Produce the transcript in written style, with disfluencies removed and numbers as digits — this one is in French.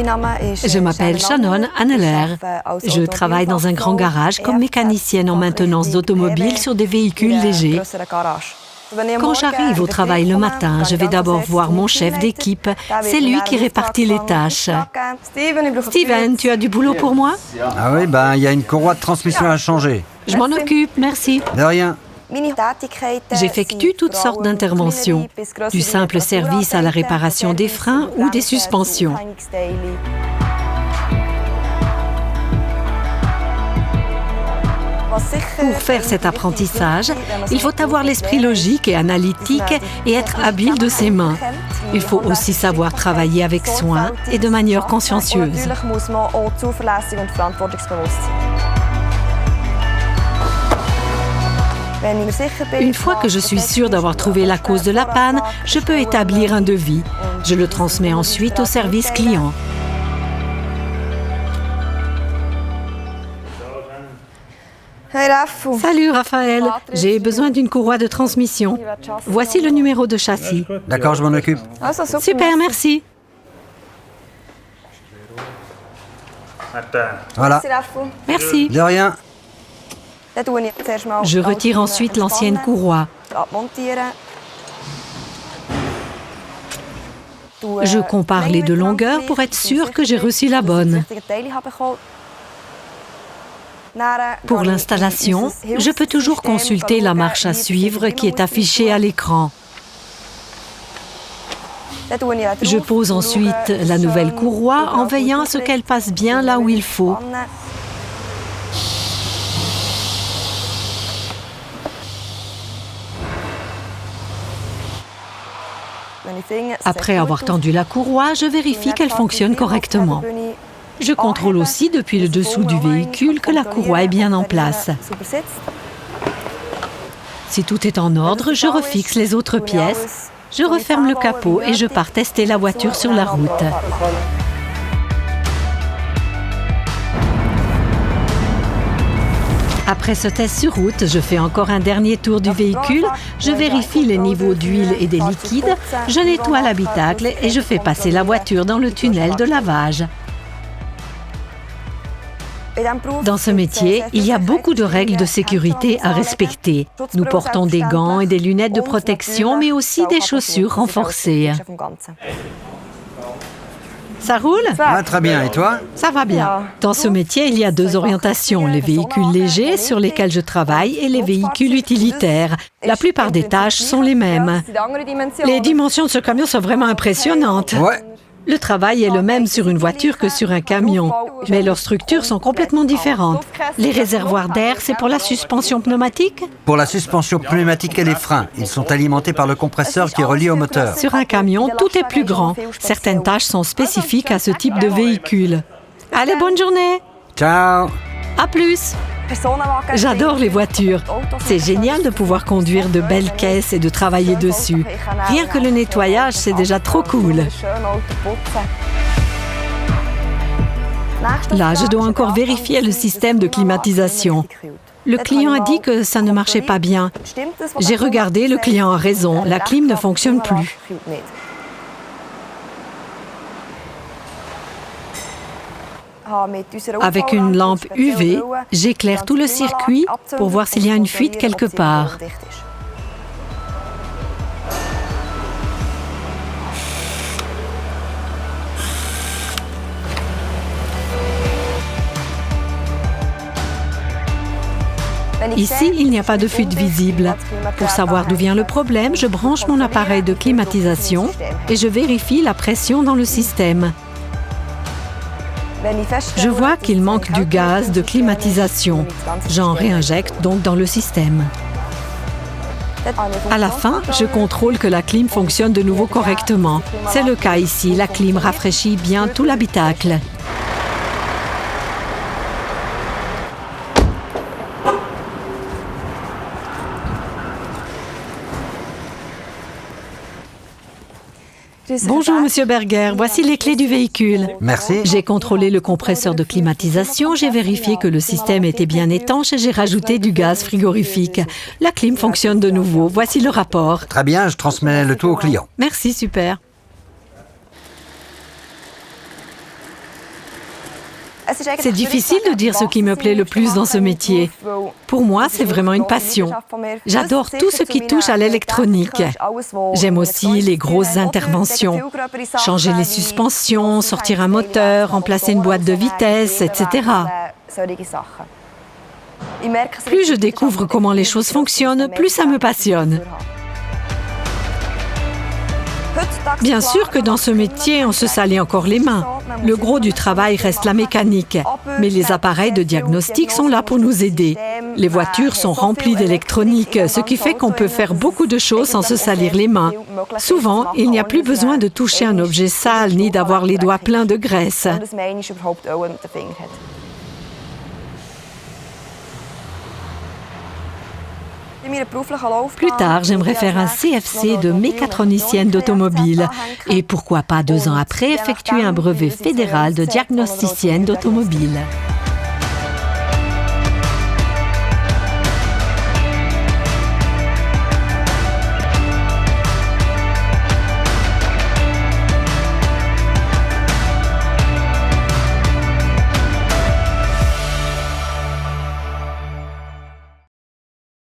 Je m'appelle Shannon Anneler. Je travaille dans un grand garage comme mécanicienne en maintenance d'automobiles sur des véhicules légers. Quand j'arrive au travail le matin, je vais d'abord voir mon chef d'équipe. C'est lui qui répartit les tâches. Steven, tu as du boulot pour moi? Ah oui, il y a une courroie de transmission à changer. Je m'en occupe, merci. De rien. J'effectue toutes sortes d'interventions, du simple service à la réparation des freins ou des suspensions. Pour faire cet apprentissage, il faut avoir l'esprit logique et analytique et être habile de ses mains. Il faut aussi savoir travailler avec soin et de manière consciencieuse. Une fois que je suis sûre d'avoir trouvé la cause de la panne, je peux établir un devis. Je le transmets ensuite au service client. Salut Raphaël, j'ai besoin d'une courroie de transmission. Voici le numéro de châssis. D'accord, je m'en occupe. Super, merci. Voilà. Merci. De rien. Je retire ensuite l'ancienne courroie. Je compare les deux longueurs pour être sûre que j'ai reçu la bonne. Pour l'installation, je peux toujours consulter la marche à suivre qui est affichée à l'écran. Je pose ensuite la nouvelle courroie en veillant à ce qu'elle passe bien là où il faut. Après avoir tendu la courroie, je vérifie qu'elle fonctionne correctement. Je contrôle aussi depuis le dessous du véhicule que la courroie est bien en place. Si tout est en ordre, je refixe les autres pièces, je referme le capot et je pars tester la voiture sur la route. Après ce test sur route, je fais encore un dernier tour du véhicule, je vérifie les niveaux d'huile et des liquides, je nettoie l'habitacle et je fais passer la voiture dans le tunnel de lavage. Dans ce métier, il y a beaucoup de règles de sécurité à respecter. Nous portons des gants et des lunettes de protection, mais aussi des chaussures renforcées. Ça roule? Ah, très bien. Et toi? Ça va bien. Dans ce métier, il y a deux orientations, les véhicules légers sur lesquels je travaille et les véhicules utilitaires. La plupart des tâches sont les mêmes. Les dimensions de ce camion sont vraiment impressionnantes. Ouais. Le travail est le même sur une voiture que sur un camion, mais leurs structures sont complètement différentes. Les réservoirs d'air, c'est pour la suspension pneumatique? Pour la suspension pneumatique et les freins, ils sont alimentés par le compresseur qui est relié au moteur. Sur un camion, tout est plus grand. Certaines tâches sont spécifiques à ce type de véhicule. Allez, bonne journée! Ciao! À plus! J'adore les voitures. C'est génial de pouvoir conduire de belles caisses et de travailler dessus. Rien que le nettoyage, c'est déjà trop cool. Là, je dois encore vérifier le système de climatisation. Le client a dit que ça ne marchait pas bien. J'ai regardé, le client a raison. La clim ne fonctionne plus. Avec une lampe UV, j'éclaire tout le circuit pour voir s'il y a une fuite quelque part. Ici, il n'y a pas de fuite visible. Pour savoir d'où vient le problème, je branche mon appareil de climatisation et je vérifie la pression dans le système. Je vois qu'il manque du gaz de climatisation. J'en réinjecte donc dans le système. À la fin, je contrôle que la clim fonctionne de nouveau correctement. C'est le cas ici, la clim rafraîchit bien tout l'habitacle. Bonjour, Monsieur Berger. Voici les clés du véhicule. Merci. J'ai contrôlé le compresseur de climatisation, j'ai vérifié que le système était bien étanche et j'ai rajouté du gaz frigorifique. La clim fonctionne de nouveau. Voici le rapport. Très bien, je transmets le tout au client. Merci, super. C'est difficile de dire ce qui me plaît le plus dans ce métier. Pour moi, c'est vraiment une passion. J'adore tout ce qui touche à l'électronique. J'aime aussi les grosses interventions. Changer les suspensions, sortir un moteur, remplacer une boîte de vitesse, etc. Plus je découvre comment les choses fonctionnent, plus ça me passionne. Bien sûr que dans ce métier, on se salit encore les mains. Le gros du travail reste la mécanique, mais les appareils de diagnostic sont là pour nous aider. Les voitures sont remplies d'électronique, ce qui fait qu'on peut faire beaucoup de choses sans se salir les mains. Souvent, il n'y a plus besoin de toucher un objet sale ni d'avoir les doigts pleins de graisse. Plus tard, j'aimerais faire un CFC de mécatronicienne d'automobile et pourquoi pas 2 ans après effectuer un brevet fédéral de diagnosticienne d'automobile.